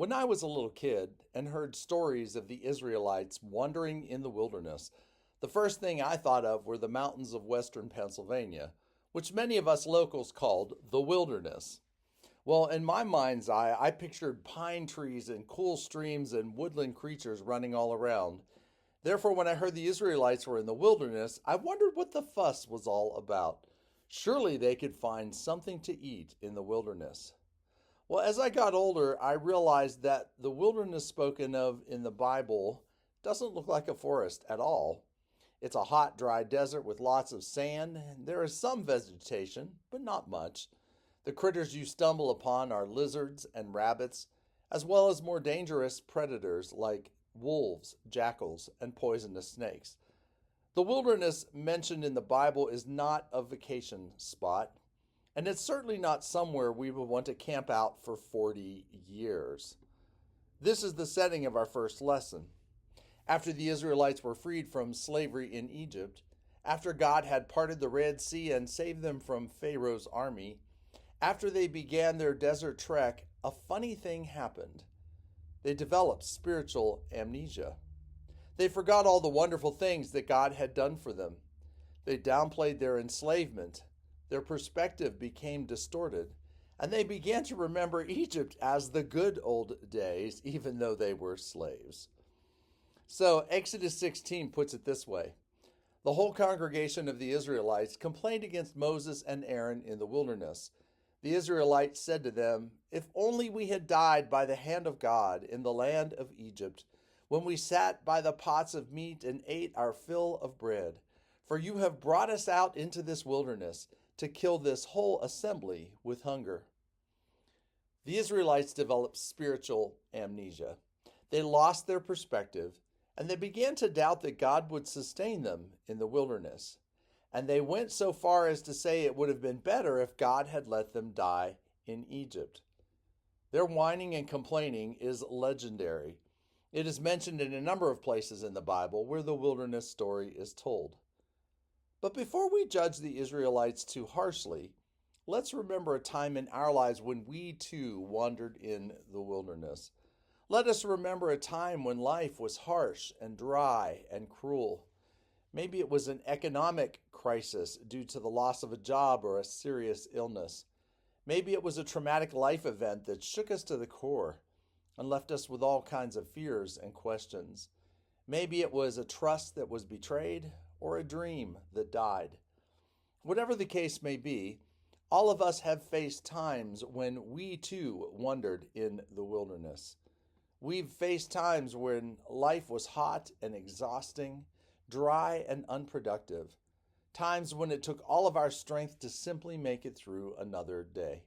When I was a little kid and heard stories of the Israelites wandering in the wilderness, the first thing I thought of were the mountains of western Pennsylvania, which many of us locals called the wilderness. Well, in my mind's eye, I pictured pine trees and cool streams and woodland creatures running all around. Therefore, when I heard the Israelites were in the wilderness, I wondered what the fuss was all about. Surely they could find something to eat in the wilderness. Well, as I got older, I realized that the wilderness spoken of in the Bible doesn't look like a forest at all. It's a hot, dry desert with lots of sand. There is some vegetation, but not much. The critters you stumble upon are lizards and rabbits, as well as more dangerous predators like wolves, jackals, and poisonous snakes. The wilderness mentioned in the Bible is not a vacation spot, and it's certainly not somewhere we would want to camp out for 40 years. This is the setting of our first lesson. After the Israelites were freed from slavery in Egypt, after God had parted the Red Sea and saved them from Pharaoh's army, after they began their desert trek, a funny thing happened. They developed spiritual amnesia. They forgot all the wonderful things that God had done for them. They downplayed their enslavement. Their perspective became distorted, and they began to remember Egypt as the good old days, even though they were slaves. So, Exodus 16 puts it this way: the whole congregation of the Israelites complained against Moses and Aaron in the wilderness. The Israelites said to them, "If only we had died by the hand of God in the land of Egypt, when we sat by the pots of meat and ate our fill of bread. For you have brought us out into this wilderness to kill this whole assembly with hunger." The Israelites developed spiritual amnesia. They lost their perspective, and they began to doubt that God would sustain them in the wilderness. And they went so far as to say it would have been better if God had let them die in Egypt. Their whining and complaining is legendary. It is mentioned in a number of places in the Bible where the wilderness story is told. But before we judge the Israelites too harshly, let's remember a time in our lives when we too wandered in the wilderness. Let us remember a time when life was harsh and dry and cruel. Maybe it was an economic crisis due to the loss of a job or a serious illness. Maybe it was a traumatic life event that shook us to the core and left us with all kinds of fears and questions. Maybe it was a trust that was betrayed or a dream that died. Whatever the case may be, all of us have faced times when we too wandered in the wilderness. We've faced times when life was hot and exhausting, dry and unproductive, times when it took all of our strength to simply make it through another day.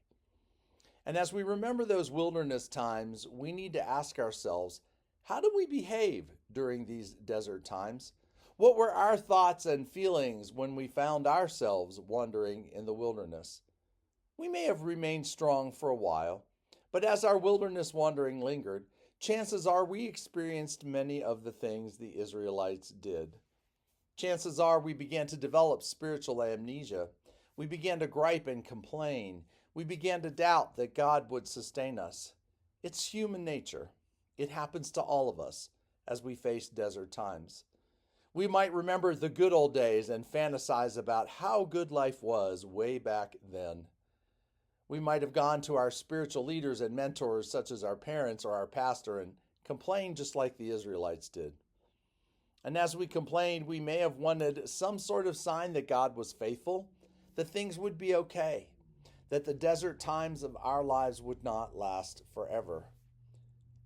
And as we remember those wilderness times, we need to ask ourselves, how did we behave during these desert times? What were our thoughts and feelings when we found ourselves wandering in the wilderness? We may have remained strong for a while, but as our wilderness wandering lingered, chances are we experienced many of the things the Israelites did. Chances are we began to develop spiritual amnesia. We began to gripe and complain. We began to doubt that God would sustain us. It's human nature. It happens to all of us as we face desert times. We might remember the good old days and fantasize about how good life was way back then. We might have gone to our spiritual leaders and mentors, such as our parents or our pastor, and complained just like the Israelites did. And as we complained, we may have wanted some sort of sign that God was faithful, that things would be okay, that the desert times of our lives would not last forever.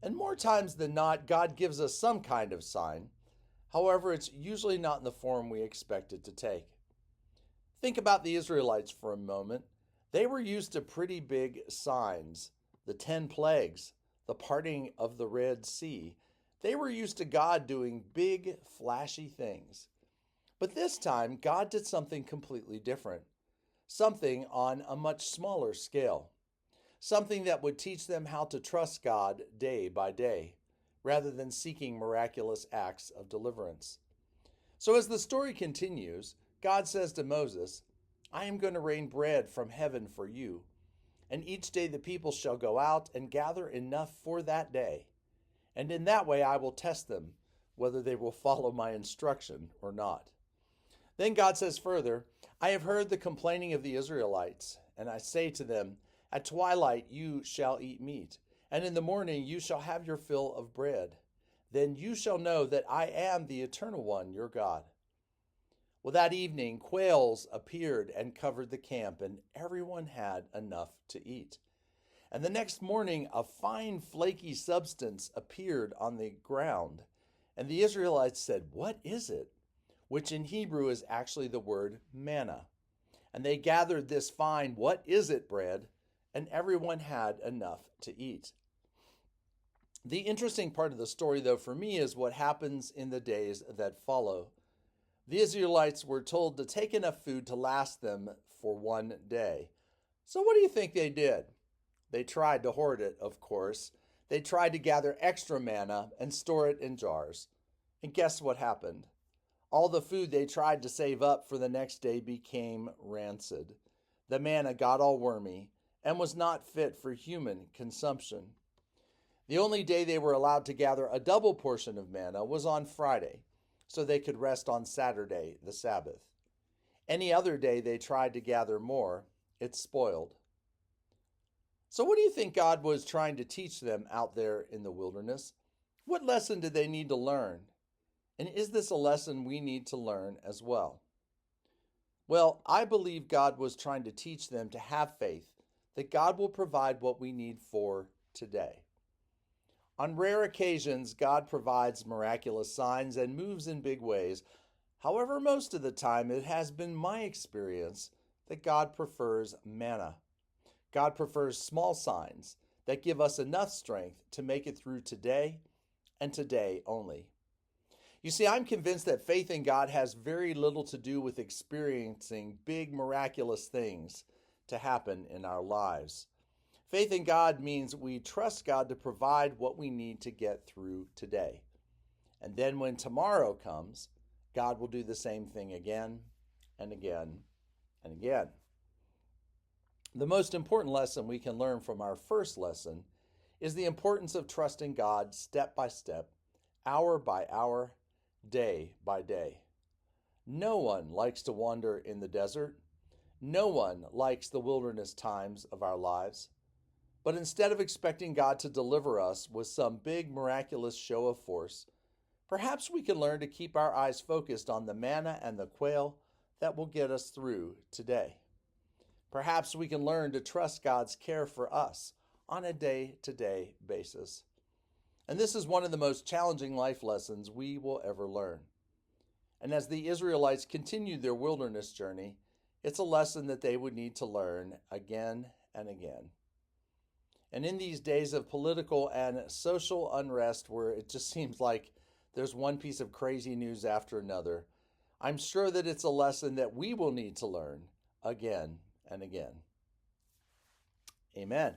And more times than not, God gives us some kind of sign. However, it's usually not in the form we expect it to take. Think about the Israelites for a moment. They were used to pretty big signs, the 10 plagues, the parting of the Red Sea. They were used to God doing big, flashy things. But this time, God did something completely different, something on a much smaller scale, something that would teach them how to trust God day by day, rather than seeking miraculous acts of deliverance. So as the story continues, God says to Moses, "I am going to rain bread from heaven for you. And each day the people shall go out and gather enough for that day. And in that way I will test them, whether they will follow my instruction or not. Then God says further, I have heard the complaining of the Israelites, and I say to them, at twilight you shall eat meat, and in the morning you shall have your fill of bread. Then you shall know that I am the Eternal One, your God. Well, that evening quails appeared and covered the camp, and everyone had enough to eat. And the next morning a fine flaky substance appeared on the ground, and the Israelites said, what is it? Which in Hebrew is actually the word manna. And they gathered this fine, what is it, bread, and everyone had enough to eat. The interesting part of the story, though, for me, is what happens in the days that follow. The Israelites were told to take enough food to last them for one day. So what do you think they did? They tried to hoard it, of course. They tried to gather extra manna and store it in jars. And guess what happened? All the food they tried to save up for the next day became rancid. The manna got all wormy and was not fit for human consumption. The only day they were allowed to gather a double portion of manna was on Friday, so they could rest on Saturday, the Sabbath. Any other day they tried to gather more, it spoiled. So what do you think God was trying to teach them out there in the wilderness? What lesson did they need to learn? And is this a lesson we need to learn as well? Well, I believe God was trying to teach them to have faith that God will provide what we need for today. On rare occasions, God provides miraculous signs and moves in big ways. However, most of the time, it has been my experience that God prefers manna. God prefers small signs that give us enough strength to make it through today and today only. You see, I'm convinced that faith in God has very little to do with experiencing big miraculous things to happen in our lives. Faith in God means we trust God to provide what we need to get through today. And then when tomorrow comes, God will do the same thing again and again and again. The most important lesson we can learn from our first lesson is the importance of trusting God step by step, hour by hour, day by day. No one likes to wander in the desert. No one likes the wilderness times of our lives. But instead of expecting God to deliver us with some big miraculous show of force, perhaps we can learn to keep our eyes focused on the manna and the quail that will get us through today. Perhaps we can learn to trust God's care for us on a day-to-day basis. And this is one of the most challenging life lessons we will ever learn. And as the Israelites continued their wilderness journey, it's a lesson that they would need to learn again and again. And in these days of political and social unrest where it just seems like there's one piece of crazy news after another, I'm sure that it's a lesson that we will need to learn again and again. Amen.